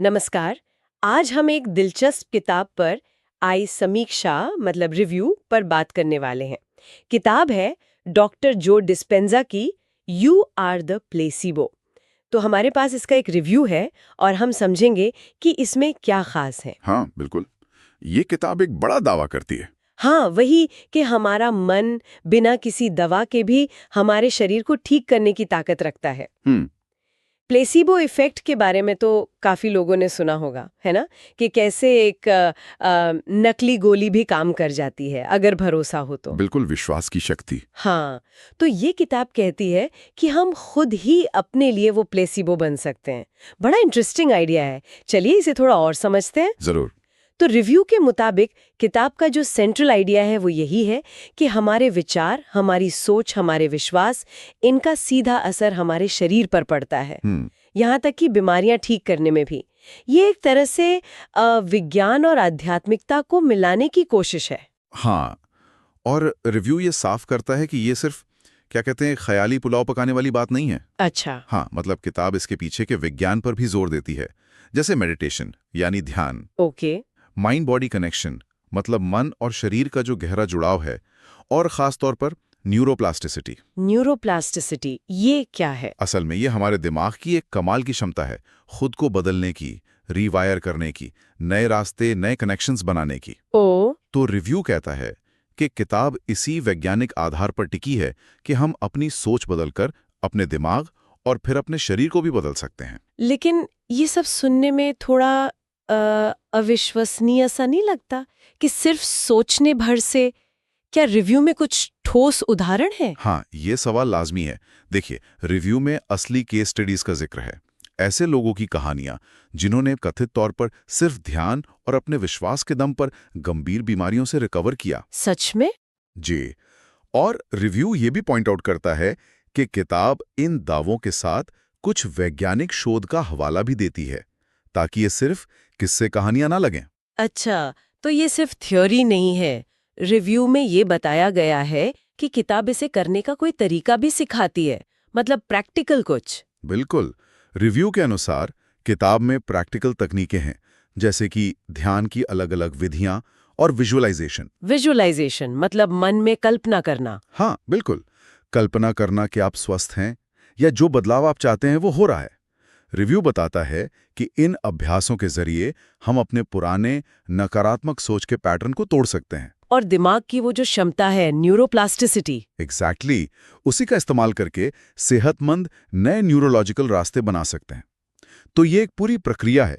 नमस्कार। आज हम एक दिलचस्प किताब पर आई समीक्षा मतलब रिव्यू पर बात करने वाले हैं। किताब है डॉक्टर जो डिस्पेंजा की यू आर द प्लेसिबो। तो हमारे पास इसका एक रिव्यू है और हम समझेंगे कि इसमें क्या खास है। हाँ, बिल्कुल। ये किताब एक बड़ा दावा करती है। हाँ, वही कि हमारा मन बिना किसी दवा के भी हमारे शरीर को ठीक करने की ताकत रखता है। हम्म। प्लेसिबो इफेक्ट के बारे में तो काफी लोगों ने सुना होगा, है ना? कि कैसे एक नकली गोली भी काम कर जाती है अगर भरोसा हो तो। बिल्कुल, विश्वास की शक्ति। हाँ, तो ये किताब कहती है कि हम खुद ही अपने लिए वो प्लेसिबो बन सकते हैं। बड़ा इंटरेस्टिंग आइडिया है। चलिए इसे थोड़ा और समझते हैं। जरूर। तो रिव्यू के मुताबिक किताब का जो सेंट्रल आइडिया है वो यही है कि हमारे विचार, हमारी सोच, हमारे विश्वास, इनका सीधा असर हमारे शरीर पर पड़ता है। हम्म। यहाँ तक कि बीमारियां ठीक करने में भी। ये एक तरह से विज्ञान और आध्यात्मिकता को मिलाने की कोशिश है। हाँ, और रिव्यू ये साफ करता है कि ये सिर्फ क्या कहते हैं ख्याली पुलाव पकाने वाली बात नहीं है। अच्छा। हाँ, मतलब किताब इसके पीछे के विज्ञान पर भी जोर देती है। जैसे मेडिटेशन यानी ध्यान, ओके। माइंड बॉडी कनेक्शन मतलब मन और शरीर का जो गहरा जुड़ाव है, और खास तौर पर न्यूरोप्लास्टिसिटी। न्यूरोप्लास्टिसिटी ये क्या है? असल में ये हमारे दिमाग की एक कमाल की क्षमता है, खुद को बदलने की, रीवायर करने की, नए रास्ते, नए कनेक्शंस बनाने की। ओ। तो रिव्यू कहता है कि किताब इसी वैज्ञानिक आधार पर टिकी है कि हम अपनी सोच बदलकर अपने दिमाग और फिर अपने शरीर को भी बदल सकते हैं। लेकिन ये सब सुनने में थोड़ा अविश्वसनीय सा नहीं लगता कि सिर्फ सोचने भर से? क्या रिव्यू में कुछ ठोस उदाहरण है? हाँ, ये सवाल लाजमी है। देखिए, रिव्यू में असली केस स्टडीज का जिक्र है। ऐसे लोगों की कहानियां जिन्होंने कथित तौर पर सिर्फ ध्यान और अपने विश्वास के दम पर गंभीर बीमारियों से रिकवर किया। सच में? जी। और रिव्यू ये भी पॉइंट आउट करता है कि किताब इन दावों के साथ कुछ वैज्ञानिक शोध का हवाला भी देती है, ताकि ये सिर्फ किस्से कहानियां ना लगें। अच्छा, तो ये सिर्फ थ्योरी नहीं है। रिव्यू में ये बताया गया है कि किताब इसे करने का कोई तरीका भी सिखाती है, मतलब प्रैक्टिकल कुछ। बिल्कुल। रिव्यू के अनुसार किताब में प्रैक्टिकल तकनीकें हैं, जैसे कि ध्यान की अलग-अलग विधियां और विजुअलाइजेशन। विजुअलाइजेशन मतलब मन में कल्पना करना। हाँ, बिल्कुल। कल्पना करना कि आप स्वस्थ हैं या जो बदलाव आप चाहते हैं वो हो रहा है। रिव्यू बताता है कि इन अभ्यासों के जरिए हम अपने पुराने नकारात्मक सोच के पैटर्न को तोड़ सकते हैं। और दिमाग की वो जो क्षमता है, न्यूरोप्लास्टिसिटी। एग्जैक्टली, उसी का इस्तेमाल करके सेहतमंद नए न्यूरोलॉजिकल रास्ते बना सकते हैं। तो ये एक पूरी प्रक्रिया है,